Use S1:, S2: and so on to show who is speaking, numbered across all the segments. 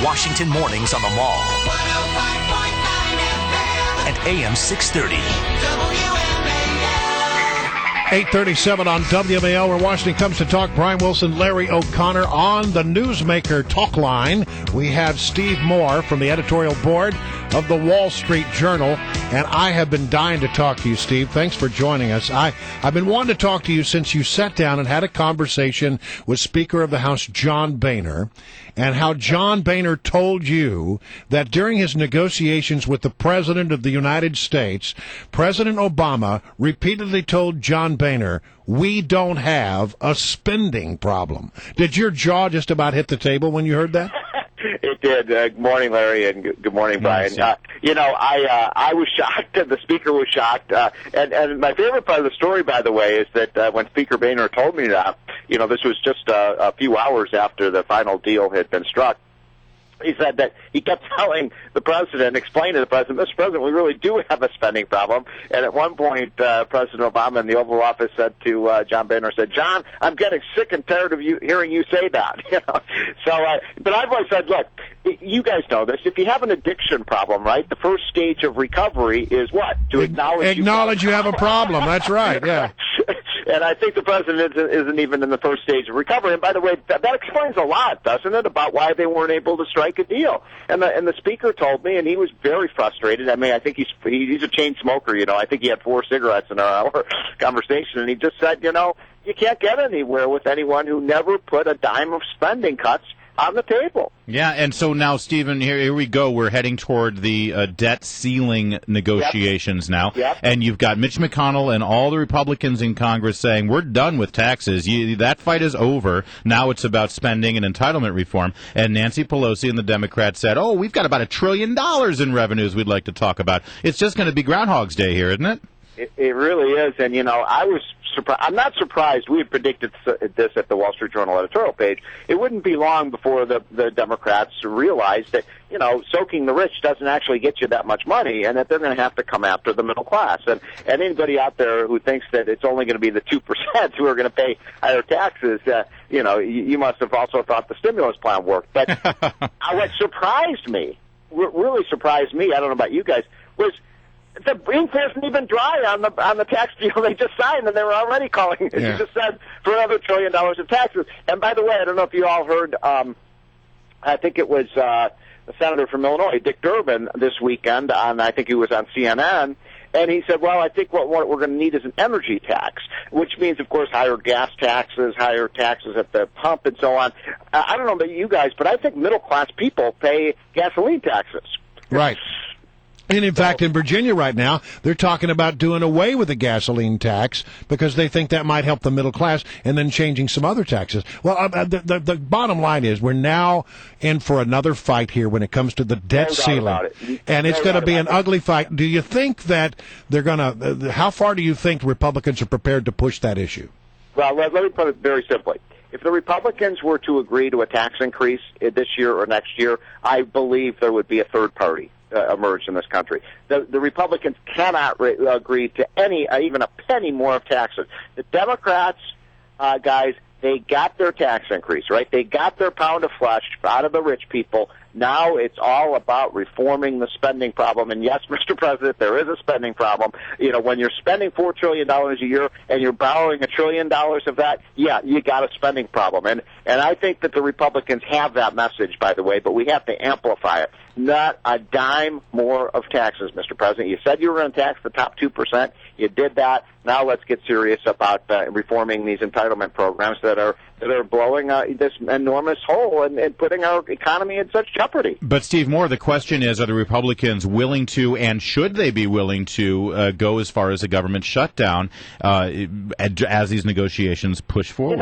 S1: Washington mornings on the Mall. 105.9 FM. And AM 630. WMAL.
S2: 8:37 on WMAL, where Washington comes to talk. Brian Wilson, Larry O'Connor on the Newsmaker talk line. We have Steve Moore from the editorial board of the Wall Street Journal, and I have been dying to talk to you, Steve. Thanks for joining us. I've been wanting to talk to you since you sat down and had a conversation with Speaker of the House John Boehner, and how John Boehner told you that during his negotiations with the President of the United States, President Obama repeatedly told John Boehner, "We don't have a spending problem." Did your jaw just about hit the table when you heard that?
S3: It did. Good morning, Larry, and good morning, Brian. I was shocked, and the Speaker was shocked. And my favorite part of the story, by the way, is that when Speaker Boehner told me that, this was just a few hours after the final deal had been struck. He said that he kept telling the president, explaining to the president, "Mr. President, we really do have a spending problem." And at one point, President Obama in the Oval Office said to John Boehner, "John, I'm getting sick and tired of hearing you say that." But I've always said, look, you guys know this. If you have an addiction problem, right, the first stage of recovery is what? To acknowledge
S2: you have a problem. That's right. Yeah.
S3: And I think the president isn't even in the first stage of recovery. And by the way, that explains a lot, doesn't it, about why they weren't able to strike a deal. And the speaker told me, and he was very frustrated. I mean, I think he's a chain smoker. I think he had 4 cigarettes in our conversation, and he just said, you can't get anywhere with anyone who never put a dime of spending cuts on the table.
S4: Yeah, and so now, Stephen, here we go. We're heading toward the debt ceiling negotiations now.
S3: Yep.
S4: And you've got Mitch McConnell and all the Republicans in Congress saying, we're done with taxes. That fight is over. Now it's about spending and entitlement reform. And Nancy Pelosi and the Democrats said, we've got about $1 trillion in revenues we'd like to talk about. It's just going to be Groundhog's Day here, isn't it?
S3: It really is. And, I was surprised. I'm not surprised. We had predicted this at the Wall Street Journal editorial page. It wouldn't be long before the Democrats realized that, soaking the rich doesn't actually get you that much money, and that they're going to have to come after the middle class. And anybody out there who thinks that it's only going to be the 2% who are going to pay higher taxes, you must have also thought the stimulus plan worked. But what surprised me, really surprised me, I don't know about you guys, was the ink wasn't even dry on the tax deal they just signed, and they were already calling, as you just said, for another $1 trillion of taxes. And by the way, I don't know if you all heard, I think it was the senator from Illinois, Dick Durbin, this weekend, I think he was on CNN, and he said, well, I think what we're going to need is an energy tax, which means, of course, higher gas taxes, higher taxes at the pump, and so on. I don't know about you guys, but I think middle-class people pay gasoline taxes.
S2: Right. And in fact, in Virginia right now, they're talking about doing away with the gasoline tax because they think that might help the middle class, and then changing some other taxes. Well, the bottom line is we're now in for another fight here when it comes to the debt ceiling. And it's going to be an ugly fight. Do you think that they're going to how far do you think Republicans are prepared to push that issue?
S3: Well, let me put it very simply. If the Republicans were to agree to a tax increase this year or next year, I believe there would be a third party emerge in this country. The Republicans cannot agree to even a penny more of taxes. The Democrats, guys, they got their tax increase, right? They got their pound of flesh out of the rich people. Now it's all about reforming the spending problem. And yes, Mr. President, there is a spending problem. When you're spending $4 trillion a year and you're borrowing $1 trillion of that, yeah, you got a spending problem. And I think that the Republicans have that message, by the way, but we have to amplify it. Not a dime more of taxes, Mr. President. You said you were going to tax the top 2%. You did that. Now let's get serious about reforming these entitlement programs that are blowing this enormous hole and putting our economy in such jeopardy.
S4: But, Steve Moore, the question is, are the Republicans willing to, and should they be willing to, go as far as a government shutdown as these negotiations push forward?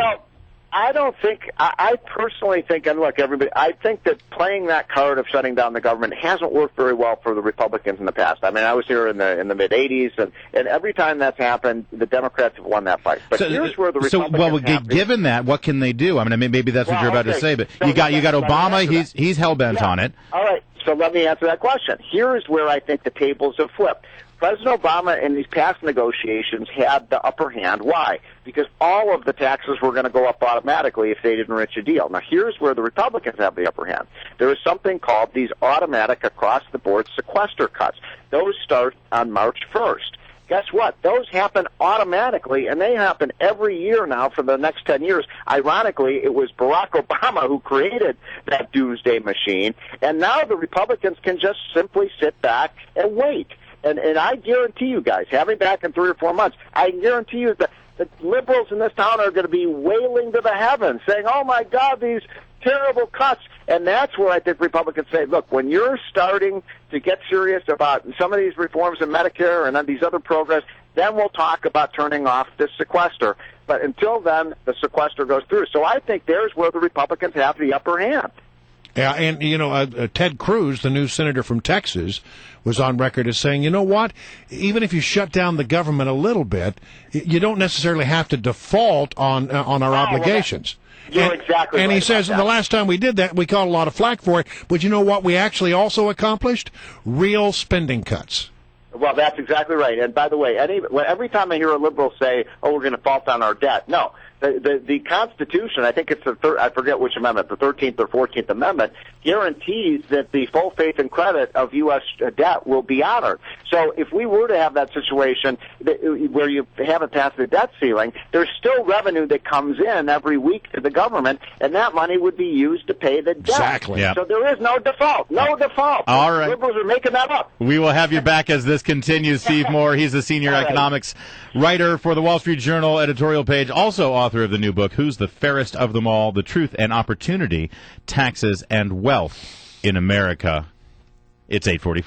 S3: I don't think, I personally think, and look, everybody, I think that playing that card of shutting down the government hasn't worked very well for the Republicans in the past. I mean, I was here in the mid-'80s, and every time that's happened, the Democrats have won that fight. But here's where the Republicans
S4: given that, what can they do? I mean, maybe that's what you're about to say, but you got Obama, he's hell-bent on it.
S3: All right, so let me answer that question. Here is where I think the tables have flipped. President Obama in these past negotiations had the upper hand. Why? Because all of the taxes were going to go up automatically if they didn't reach a deal. Now, here's where the Republicans have the upper hand. There is something called these automatic across-the-board sequester cuts. Those start on March 1st. Guess what? Those happen automatically, and they happen every year now for the next 10 years. Ironically, it was Barack Obama who created that doomsday machine, and now the Republicans can just simply sit back and wait. And I guarantee you guys, having back in 3 or 4 months, I guarantee you that the liberals in this town are going to be wailing to the heavens, saying, oh, my God, these terrible cuts. And that's where I think Republicans say, look, when you're starting to get serious about some of these reforms in Medicare and then these other programs, then we'll talk about turning off this sequester. But until then, the sequester goes through. So I think there's where the Republicans have the upper hand.
S2: Yeah, and, Ted Cruz, the new senator from Texas, was on record as saying, you know what, even if you shut down the government a little bit, you don't necessarily have to default on our obligations.
S3: You're exactly right.
S2: And he says, the last time we did that, we caught a lot of flack for it, but you know what we actually also accomplished? Real spending cuts.
S3: Well, that's exactly right. And by the way, every time I hear a liberal say, oh, we're going to fault on our debt, no. The Constitution, I think it's I forget which amendment, the 13th or 14th Amendment, guarantees that the full faith and credit of U.S. debt will be honored. So if we were to have that situation where you haven't passed the debt ceiling, there's still revenue that comes in every week to the government, and that money would be used to pay the debt.
S2: Exactly.
S4: Yep.
S3: So there is no default. No default.
S4: All right.
S3: Liberals are making that up.
S4: We will have you back as this continues. Steve Moore, he's the senior economics writer for the Wall Street Journal editorial page, also author of the new book, Who's the Fairest of Them All? The Truth and Opportunity, Taxes and Wealth in America. It's 8:44.